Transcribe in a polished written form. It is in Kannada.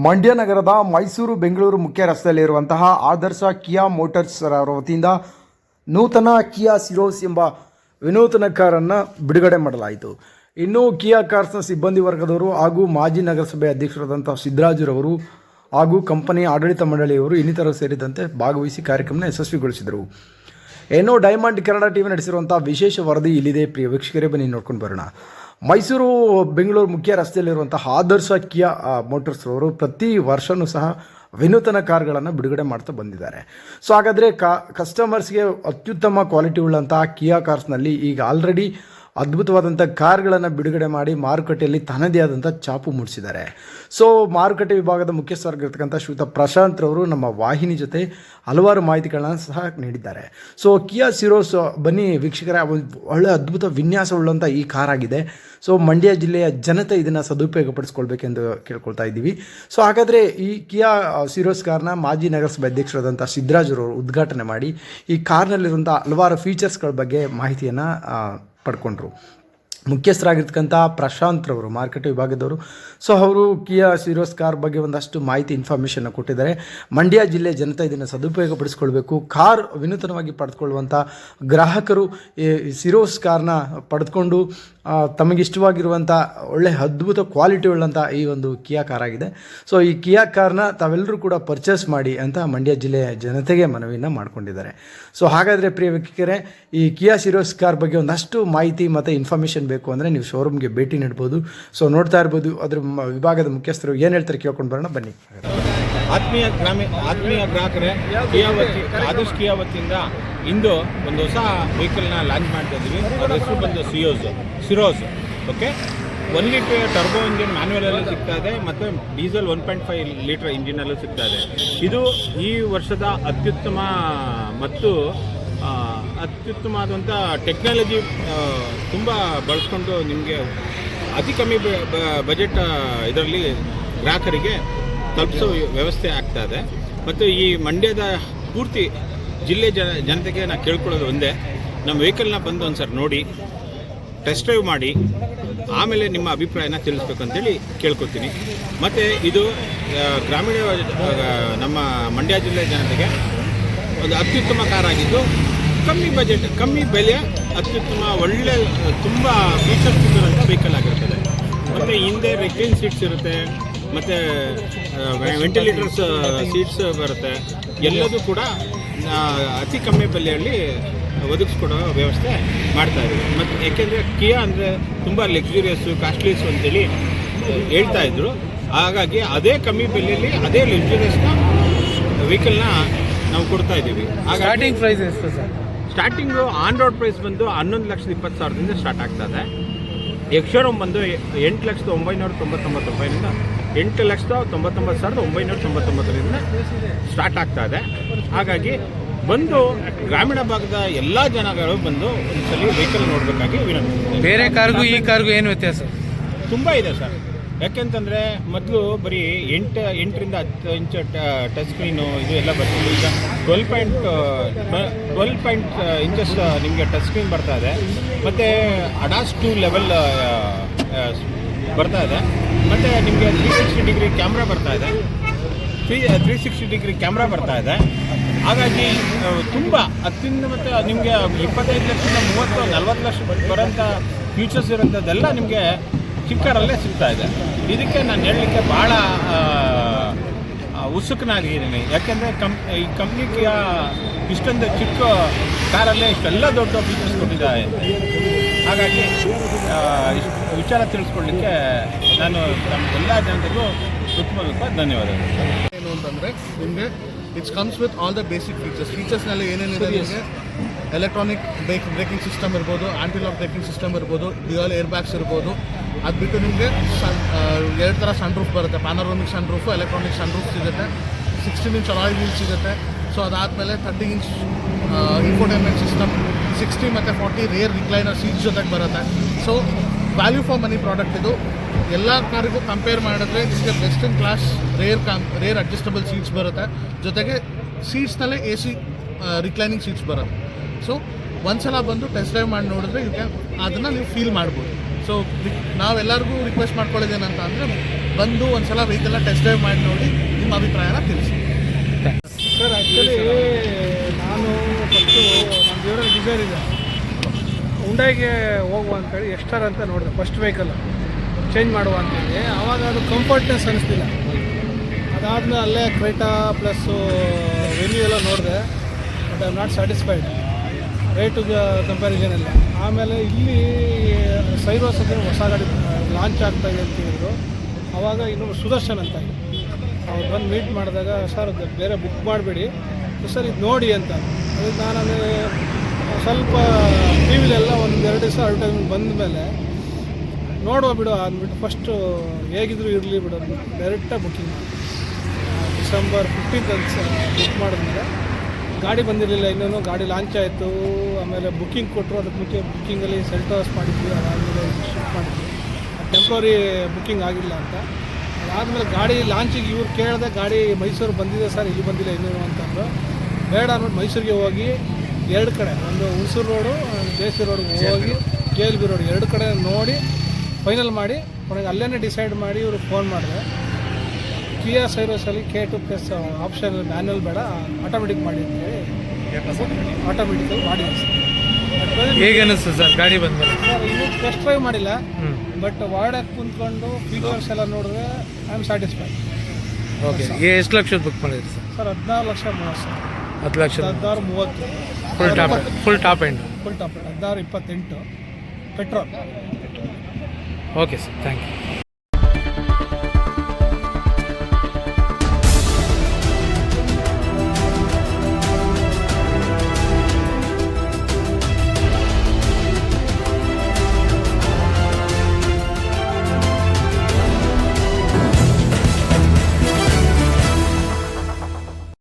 ಮಂಡ್ಯ ನಗರದ ಮೈಸೂರು ಬೆಂಗಳೂರು ಮುಖ್ಯ ರಸ್ತೆಯಲ್ಲಿರುವಂತಹ ಆದರ್ಶ ಕಿಯಾ ಮೋಟರ್ಸ್ ಅವರ ವತಿಯಿಂದ ನೂತನ ಕಿಯಾ ಸಿರೋಸ್ ಎಂಬ ವಿನೂತನ ಕಾರನ್ನು ಬಿಡುಗಡೆ ಮಾಡಲಾಯಿತು. ಇನ್ನು ಕಿಯಾ ಕಾರ್ಸ್ನ ಸಿಬ್ಬಂದಿ ವರ್ಗದವರು ಹಾಗೂ ಮಾಜಿ ನಗರಸಭೆ ಅಧ್ಯಕ್ಷರಾದಂಥ ಸಿದ್ದರಾಜುರವರು ಹಾಗೂ ಕಂಪನಿಯ ಆಡಳಿತ ಮಂಡಳಿಯವರು ಇನ್ನಿತರರು ಸೇರಿದಂತೆ ಭಾಗವಹಿಸಿ ಕಾರ್ಯಕ್ರಮನ ಯಶಸ್ವಿಗೊಳಿಸಿದರು. ಏನೋ ಡೈಮಂಡ್ ಕನ್ನಡ ಟಿವಿ ನಡೆಸಿರುವಂಥ ವಿಶೇಷ ವರದಿ ಇಲ್ಲಿದೆ. ಪ್ರಿಯ ವೀಕ್ಷಕರೇ, ಬನ್ನಿ ನೋಡ್ಕೊಂಡು ಬರೋಣ. ಮೈಸೂರು ಬೆಂಗಳೂರು ಮುಖ್ಯ ರಸ್ತೆಯಲ್ಲಿರುವಂತಹ ಆದರ್ಶ ಕಿಯಾ ಮೋಟರ್ಸ್ ಅವರು ಪ್ರತಿ ವರ್ಷವೂ ಸಹ ವಿನೂತನ ಕಾರ್ಗಳನ್ನು ಬಿಡುಗಡೆ ಮಾಡ್ತಾ ಬಂದಿದ್ದಾರೆ. ಸೊ ಹಾಗಾದರೆ ಕಸ್ಟಮರ್ಸ್ಗೆ ಅತ್ಯುತ್ತಮ ಕ್ವಾಲಿಟಿ ಉಳ್ಳಂತಹ ಕಿಯಾ ಕಾರ್ಸ್ನಲ್ಲಿ ಈಗ ಆಲ್ರೆಡಿ ಅದ್ಭುತವಾದಂಥ ಕಾರ್ಗಳನ್ನು ಬಿಡುಗಡೆ ಮಾಡಿ ಮಾರುಕಟ್ಟೆಯಲ್ಲಿ ತನ್ನದೇ ಆದಂಥ ಛಾಪು ಮೂಡಿಸಿದ್ದಾರೆ. ಸೊ ಮಾರುಕಟ್ಟೆ ವಿಭಾಗದ ಮುಖ್ಯಸ್ಥರಾಗಿರ್ತಕ್ಕಂಥ ಶ್ರೀಯುತ ಪ್ರಶಾಂತ್ ರವರು ನಮ್ಮ ವಾಹಿನಿ ಜೊತೆ ಹಲವಾರು ಮಾಹಿತಿಗಳನ್ನ ಸಹ ನೀಡಿದ್ದಾರೆ. ಸೊ ಕಿಯಾ ಸಿರೋಸ್ ಬನ್ನಿ ವೀಕ್ಷಕರೇ, ಒಳ್ಳೆ ಅದ್ಭುತ ವಿನ್ಯಾಸವುಳ್ಳಂಥ ಈ ಕಾರ್ ಆಗಿದೆ. ಸೊ ಮಂಡ್ಯ ಜಿಲ್ಲೆಯ ಜನತೆ ಇದನ್ನು ಸದುಪಯೋಗಪಡಿಸ್ಕೊಳ್ಬೇಕೆಂದು ಕೇಳ್ಕೊಳ್ತಾ ಇದ್ದೀವಿ. ಸೊ ಹಾಗಾದರೆ ಈ ಕಿಯಾ ಸಿರೋಸ್ ಕಾರ್ನ ಮಾಜಿ ನಗರಸಭೆ ಅಧ್ಯಕ್ಷರಾದಂಥ ಸಿದ್ದರಾಜುರವರು ಉದ್ಘಾಟನೆ ಮಾಡಿ ಈ ಕಾರ್ನಲ್ಲಿರುವಂಥ ಹಲವಾರು ಫೀಚರ್ಸ್ಗಳ ಬಗ್ಗೆ ಮಾಹಿತಿಯನ್ನು ಪಡ್ಕೊಂಡ್ರು. ಮುಖ್ಯಸ್ಥರಾಗಿರ್ತಕ್ಕಂಥ ಪ್ರಶಾಂತ್ ರವರು ಮಾರ್ಕೆಟ್ ವಿಭಾಗದವರು. ಸೊ ಅವರು ಕಿಯಾ ಸಿರೋಸ್ ಕಾರ್ ಬಗ್ಗೆ ಒಂದಷ್ಟು ಮಾಹಿತಿ ಇನ್ಫಾರ್ಮೇಷನ್ನ ಕೊಟ್ಟಿದ್ದಾರೆ. ಮಂಡ್ಯ ಜಿಲ್ಲೆ ಜನತೆ ಇದನ್ನು ಸದುಪಯೋಗಪಡಿಸ್ಕೊಳ್ಬೇಕು. ಕಾರ್ ವಿನೂತನವಾಗಿ ಪಡೆದುಕೊಳ್ಳುವಂಥ ಗ್ರಾಹಕರು ಈ ಸಿರೋಸ್ ಕಾರ್ನ ಪಡೆದುಕೊಂಡು ತಮಗಿಷ್ಟವಾಗಿರುವಂಥ ಒಳ್ಳೆ ಅದ್ಭುತ ಕ್ವಾಲಿಟಿ ಉಳ್ಳಂಥ ಈ ಒಂದು ಕಿಯಾ ಕಾರ್ ಆಗಿದೆ. ಸೊ ಈ ಕಿಯಾ ಕಾರ್ನ ತಾವೆಲ್ಲರೂ ಕೂಡ ಪರ್ಚೇಸ್ ಮಾಡಿ ಅಂತ ಮಂಡ್ಯ ಜಿಲ್ಲೆಯ ಜನತೆಗೆ ಮನವಿಯನ್ನು ಮಾಡಿಕೊಂಡಿದ್ದಾರೆ. ಸೊ ಹಾಗಾದರೆ ಪ್ರಿಯ ವೀಕ್ಷಕರೇ, ಈ ಕಿಯಾ ಸಿರೋಸ್ ಕಾರ್ ಬಗ್ಗೆ ಒಂದಷ್ಟು ಮಾಹಿತಿ ಮತ್ತು ಇನ್ಫಾರ್ಮೇಷನ್ ಬೇಕು ಅಂದರೆ ನೀವು ಶೋರೂಮ್ಗೆ ಭೇಟಿ ನೀಡ್ಬೋದು. ಸೊ ನೋಡ್ತಾ ಇರ್ಬೋದು ಅದ್ರ ವಿಭಾಗದ ಮುಖ್ಯಸ್ಥರು ಏನು ಹೇಳ್ತಾರೆ ಕೇಳ್ಕೊಂಡು ಬರೋಣ ಬನ್ನಿ. ಆತ್ಮೀಯ ಗ್ರಾಹಕರೇ, ಆದರ್ಶ್ ಕಿಯಾ ವತಿಯಿಂದ ಇಂದು ಒಂದು ಹೊಸ ವೆಹಿಕಲ್ನ ಲಾಂಚ್ ಮಾಡ್ತಾ ಇದ್ದೀವಿ. ಅದರ ಹೆಸರು ಬಂದು ಸಿರೋಸ್. ಓಕೆ, 1 ಲೀಟರ್ ಟರ್ಬೋ ಇಂಜಿನ್ ಮ್ಯಾನ್ಯುವಲಲ್ಲಿ ಸಿಗ್ತಾ ಇದೆ ಮತ್ತು ಡೀಸೆಲ್ 1.5 ಲೀಟರ್ ಇಂಜಿನಲ್ಲೂ ಸಿಗ್ತಾ ಇದೆ. ಇದು ಈ ವರ್ಷದ ಅತ್ಯುತ್ತಮ ಮತ್ತು ಅತ್ಯುತ್ತಮವಾದಂಥ ಟೆಕ್ನಾಲಜಿ ತುಂಬ ಬಳಸ್ಕೊಂಡು ನಿಮಗೆ ಅತಿ ಕಮ್ಮಿ ಬಜೆಟ್ ಇದರಲ್ಲಿ ಗ್ರಾಹಕರಿಗೆ ತಲುಪಿಸೋ ವ್ಯವಸ್ಥೆ ಆಗ್ತಾ ಇದೆ. ಮತ್ತು ಈ ಮಂಡ್ಯದ ಪೂರ್ತಿ ಜಿಲ್ಲೆ ಜನತೆಗೆ ನಾನು ಕೇಳ್ಕೊಳ್ಳೋದು ಒಂದೇ, ನಮ್ಮ ವೆಹಿಕಲ್ನ ಬಂದು ಒಂದು ಸರ್ ನೋಡಿ, ಟೆಸ್ಟ್ ಡ್ರೈವ್ ಮಾಡಿ, ಆಮೇಲೆ ನಿಮ್ಮ ಅಭಿಪ್ರಾಯನ ತಿಳಿಸ್ಬೇಕಂತೇಳಿ ಕೇಳ್ಕೊತೀನಿ. ಮತ್ತು ಇದು ಗ್ರಾಮೀಣ ನಮ್ಮ ಮಂಡ್ಯ ಜಿಲ್ಲೆ ಜನತೆಗೆ ಒಂದು ಅತ್ಯುತ್ತಮ ಕಾರ್ ಆಗಿದ್ದು, ಕಮ್ಮಿ ಬಜೆಟ್ ಕಮ್ಮಿ ಬೆಲೆ ಅತ್ಯುತ್ತಮ ಒಳ್ಳೆ ತುಂಬ ಫೀಚರ್ಸ್ ಇರುವಂಥ ವೆಹಿಕಲ್ ಆಗಿರ್ತದೆ. ಮತ್ತು ಹಿಂದೆ ರೆಕ್ಲೈನ್ ಸೀಟ್ಸ್ ಇರುತ್ತೆ, ಮತ್ತು ವೆಂಟಿಲೇಟರ್ಸ್ ಸೀಟ್ಸ್ ಬರುತ್ತೆ. ಎಲ್ಲದೂ ಕೂಡ ಅತಿ ಕಮ್ಮಿ ಬೆಲೆಯಲ್ಲಿ ಒದಗಿಸ್ಕೊಡೋ ವ್ಯವಸ್ಥೆ ಮಾಡ್ತಾಯಿದ್ದೀವಿ. ಮತ್ತು ಯಾಕೆಂದರೆ ಕಿಯಾ ಅಂದರೆ ತುಂಬ ಲಕ್ಸುರಿಯಸ್ಸು ಕಾಸ್ಟ್ಲೀಸು ಅಂತೇಳಿ ಹೇಳ್ತಾಯಿದ್ರು. ಹಾಗಾಗಿ ಅದೇ ಕಮ್ಮಿ ಬೆಲೆಯಲ್ಲಿ ಅದೇ ಲಕ್ಸುರಿಯಸ್ನ ವೆಹಿಕಲ್ನ ನಾವು ಕೊಡ್ತಾ ಇದ್ದೀವಿ. ಸ್ಟಾರ್ಟಿಂಗ್ ಪ್ರೈಸ್ ಎಷ್ಟು sir? Starting on road price ಬಂದು 11,20,000 ಸ್ಟಾರ್ಟ್ ಆಗ್ತದೆ. ಎಕ್ಸ್ಶೋರೂಮ್ ಬಂದು 8,999 ರೂಪಾಯಿನಿಂದ 8,99,999 ಸ್ಟಾರ್ಟ್ ಆಗ್ತಾ ಇದೆ. ಹಾಗಾಗಿ ಬಂದು ಗ್ರಾಮೀಣ ಭಾಗದ ಎಲ್ಲ ಜನಗಳು ಬಂದು ಒಂದ್ಸಲಿ ವೆಹಿಕಲ್ ನೋಡಬೇಕಾಗಿ ವಿನಂತಿ. ಬೇರೆ ಕಾರ್ಗೂ ಈ ಕಾರ್ಗೂ ಏನು ವ್ಯತ್ಯಾಸ? ತುಂಬ ಇದೆ ಸರ್. ಯಾಕೆಂತಂದರೆ ಮೊದಲು ಬರೀ 8 ಇಂದ 10 ಇಂಚ್ ಟಚ್ ಸ್ಕ್ರೀನು ಇದು ಎಲ್ಲ ಬರ್ತಿದೆ. ಈಗ 12 ಇಂಚಸ್ ನಿಮಗೆ ಟಚ್ ಸ್ಕ್ರೀನ್ ಬರ್ತಾ ಇದೆ. ಮತ್ತು ಅಡಾಸ್ 2 ಲೆವೆಲ್ ಬರ್ತಾ ಇದೆ. ಮತ್ತು ನಿಮಗೆ 360 ಡಿಗ್ರಿ ಕ್ಯಾಮ್ರಾ ಬರ್ತಾ ಇದೆ. 360 ಡಿಗ್ರಿ ಕ್ಯಾಮ್ರಾ ಬರ್ತಾ ಇದೆ. ಹಾಗಾಗಿ ತುಂಬ ಅತ್ಯುನ್ನತ ನಿಮಗೆ 25 ಲಕ್ಷದಿಂದ 30-40 ಲಕ್ಷ ಬರೋಂಥ ಫ್ಯೂಚರ್ಸ್ ಇರೋಂಥದ್ದೆಲ್ಲ ನಿಮಗೆ ಚಿಕ್ಕರಲ್ಲೇ ಸಿಗ್ತಾ ಇದೆ. ಇದಕ್ಕೆ ನಾನು ಹೇಳಲಿಕ್ಕೆ ಭಾಳ ಉತ್ಸುಕನಾಗಿದ್ದೀನಿ. ಯಾಕೆಂದರೆ ಈ ಕಂಪ್ನಿಗೆ ಇಷ್ಟೊಂದು ಚಿಕ್ಕ ಕಾರಲ್ಲೇ ಇಷ್ಟೆಲ್ಲ ದೊಡ್ಡ ಫೀಚರ್ಸ್ ಕೊಟ್ಟಿದ್ದಾರೆ. ಹಾಗಾಗಿ ವಿಚಾರ ತಿಳಿಸ್ಕೊಡ್ಲಿಕ್ಕೆ ನಾನು ನಮ್ಮ ಎಲ್ಲ ಜನತೆಗೂ ಉತ್ತಮವಾಗಿ ಧನ್ಯವಾದಗಳು. ಏನು ಅಂತಂದರೆ ನಿಮಗೆ it's comes with all the basic ಫೀಚರ್ಸ್ನಲ್ಲಿ ಏನೇನಿದೆ ನಿಮಗೆ ಎಲೆಕ್ಟ್ರಾನಿಕ್ ಬ್ರೇಕಿಂಗ್ ಸಿಸ್ಟಮ್ ಇರ್ಬೋದು, ಆಂಟಿ ಲಾಕ್ ಬ್ರೇಕಿಂಗ್ ಸಿಸ್ಟಮ್ ಇರ್ಬೋದು, ಡ್ಯುಯಲ್ ಏರ್ ಬ್ಯಾಗ್ಸ್ ಇರ್ಬೋದು. ಅದು ಬಿಟ್ಟು ನಿಮಗೆ 2 ಥರ ಸನ್ ರೂಫ್ ಬರುತ್ತೆ. Panoramic sun roof, electronic sun roof ಸಿಗುತ್ತೆ. 16 ಇಂಚ್ ಅಲಾಯ್ ವೀಲ್ ಸಿಗುತ್ತೆ. ಸೊ ಅದಾದಮೇಲೆ 30 ಇಂಚ್ ಇನ್ಫೋಟೈನ್ಮೆಂಟ್ ಸಿಸ್ಟಮ್, 60 ಮತ್ತು 40 ರೇರ್ ರಿಕ್ಲೈನರ್ ಸೀಟ್ಸ್ ಜೊತೆಗೆ ಬರುತ್ತೆ. So value for money product ಇದು. ಎಲ್ಲ ಕಾರಿಗೂ ಕಂಪೇರ್ ಮಾಡಿದ್ರೆ ನಿಮಗೆ best in class rear adjustable seats ಬರುತ್ತೆ. ಜೊತೆಗೆ ಸೀಟ್ಸ್ನಲ್ಲೇ AC ರಿಕ್ಲೈನಿಂಗ್ ಸೀಟ್ಸ್ ಬರುತ್ತೆ. ಸೊ ಒಂದ್ಸಲ ಬಂದು ಟೆಸ್ಟ್ ಡ್ರೈವ್ ಮಾಡಿ ನೋಡಿದ್ರೆ ಅದನ್ನು ನೀವು ಫೀಲ್ ಮಾಡ್ಬೋದು. ಸೊ ನಾವೆಲ್ಲರಿಗೂ ರಿಕ್ವೆಸ್ಟ್ ಮಾಡ್ಕೊಳ್ಳೋದೇನಂತ ಅಂದರೆ ಬಂದು ಒಂದ್ಸಲ ವೆಹಿಕಲ್ನ ಟೆಸ್ಟ್ ಡ್ರೈವ್ ಮಾಡಿ ನೋಡಿ ನಿಮ್ಮ ಅಭಿಪ್ರಾಯನ ತಿಳಿಸಿ. ಸರ್ ಆ್ಯಕ್ಚುಲಿ ನಾನು ಫಸ್ಟು ನನ್ನ ದೇವರ ಡಿಸೈರ್ ಇದೆ ಹುಂಡೈಗೆ ಹೋಗುವ ಅಂತೇಳಿ ಎಕ್ಸ್ಟಾರ್ ಅಂತ ನೋಡಿದೆ ಫಸ್ಟ್ ವೆಹಿಕಲ್ ಚೇಂಜ್ ಮಾಡುವ ಅಂತೇಳಿ. ಆವಾಗ ಅದು ಕಂಫರ್ಟ್ನೆಸ್ ಅನಿಸ್ತಿಲ್ಲ. ಅದಾದಮೇಲೆ ಅಲ್ಲೇ ಕ್ರೇಟಾ ಪ್ಲಸ್ಸು ವೆನ್ಯೂ ಎಲ್ಲ ನೋಡಿದೆ, but I am not satisfied rate comparison ಎಲ್ಲ. ಆಮೇಲೆ ಇಲ್ಲಿ ಸೈರೋಸ್ ಅಂದರೆ ಹೊಸ ಗಾಡಿ ಲಾಂಚ್ ಆಗ್ತಾಯಿದೆ ಅಂತ ಹೇಳಿದ್ರು. ಆವಾಗ ಇನ್ನೊಬ್ಬರು ಸುದರ್ಶನ್ ಅಂತ ಅವ್ರು ಬಂದು ಮೀಟ್ ಮಾಡಿದಾಗ, ಸರ್ ಅದು ಬೇರೆ ಬುಕ್ ಮಾಡಬೇಡಿ ಸರ್ ಇದು ನೋಡಿ ಅಂತ. ಅದಕ್ಕೆ ನಾನು ಸ್ವಲ್ಪ ಟಿ ವಿಲೆಲ್ಲ ಒಂದು 2 ದಿವಸ ಅಡ್ವರ್ಟೈಸ್ಮೆಂಟ್ ಬಂದ ಮೇಲೆ ನೋಡುವ ಬಿಡು ಅಂದ್ಬಿಟ್ಟು ಫಸ್ಟು ಹೇಗಿದ್ರು ಇರಲಿ ಬಿಡು ಅಂದ್ಬಿಟ್ಟು ಡೈರೆಕ್ಟಾಗಿ ಬುಕ್ಕಿಂಗ್ ಮಾಡಿ ಡಿಸೆಂಬರ್ 15th ಅಂತ ಬುಕ್ ಮಾಡಿದ್ಮೇಲೆ ಗಾಡಿ ಬಂದಿರಲಿಲ್ಲ, ಇನ್ನೂ ಗಾಡಿ ಲಾಂಚ್ ಆಯಿತು. ಆಮೇಲೆ ಬುಕ್ಕಿಂಗ್ ಕೊಟ್ಟರು, ಅದಕ್ಕೆ ಮುಂಚೆ ಬುಕ್ಕಿಂಗಲ್ಲಿ ಸೆಲ್ಟೋಸ್ ಮಾಡಿದ್ವಿ, ಅದಾದಮೇಲೆ ಶಿಫ್ಟ್ ಮಾಡಿದ್ವಿ. ಟೆಂಪ್ರರಿ ಬುಕ್ಕಿಂಗ್ ಆಗಿಲ್ಲ ಅಂತ. ಅದಾದಮೇಲೆ ಗಾಡಿ ಲಾಂಚಿಗೆ ಇವ್ರು ಕೇಳಿದೆ, ಗಾಡಿ ಮೈಸೂರು ಬಂದಿದೆ ಸರ್, ಇಲ್ಲಿ ಬಂದಿಲ್ಲ ಇನ್ನೇನು ಅಂತಂದರು. ಬೇಡ ಅಂದ್ಬಿಟ್ಟು ಮೈಸೂರಿಗೆ ಹೋಗಿ 2 ಕಡೆ, ಒಂದು ಹುಣಸೂರು ರೋಡು ಜೆ.ಸಿ. ರೋಡ್ಗೆ ಹೋಗಿ KLB ರೋಡ್ 2 ಕಡೆ ನೋಡಿ ಫೈನಲ್ ಮಾಡಿ ಕೊನೆಗೆ ಅಲ್ಲೇ ಡಿಸೈಡ್ ಮಾಡಿ ಇವ್ರಿಗೆ ಫೋನ್ ಮಾಡಿದೆ. ಕಿಯಾ ಸೈರೋಸಲ್ಲಿ K2 ಪ್ಲಸ್ ಆಪ್ಷನ್ ಮ್ಯಾನ್ಯಲ್ ಬೇಡ ಆಟೋಮೆಟಿಕ್ ಮಾಡಿ ಅಂತೇಳಿ ಆಟೋಮೆಟಿಕಲ್ಲಿ ಮಾಡಿ ಸರ್. ಹೇಗೆ ಅನ್ನಿಸ್ತು ಸರ್ ಗಾಡಿ ಬಂದಮೇಲೆ? ಸರ್ ಇನ್ನೂ ಟೆಸ್ಟ್ ಡ್ರೈವ್ ಮಾಡಿಲ್ಲ, ಬಟ್ ವಾರ್ಡಕ್ಕೆ ಕುಂತ್ಕೊಂಡು ಫೀಚರ್ಸ್ ಎಲ್ಲ ನೋಡಿದ್ರೆ ಐ ಆಮ್ ಸ್ಯಾಟಿಸ್ಫೈಡ್. ಓಕೆ, ಎಷ್ಟು ಲಕ್ಷದ ಬುಕ್ ಮಾಡಿದ್ರಿ ಸರ್? Sir 14,30,000 10 lakh 16,30 full top end? Full top 16,28 petrol. Okay sir, thank you.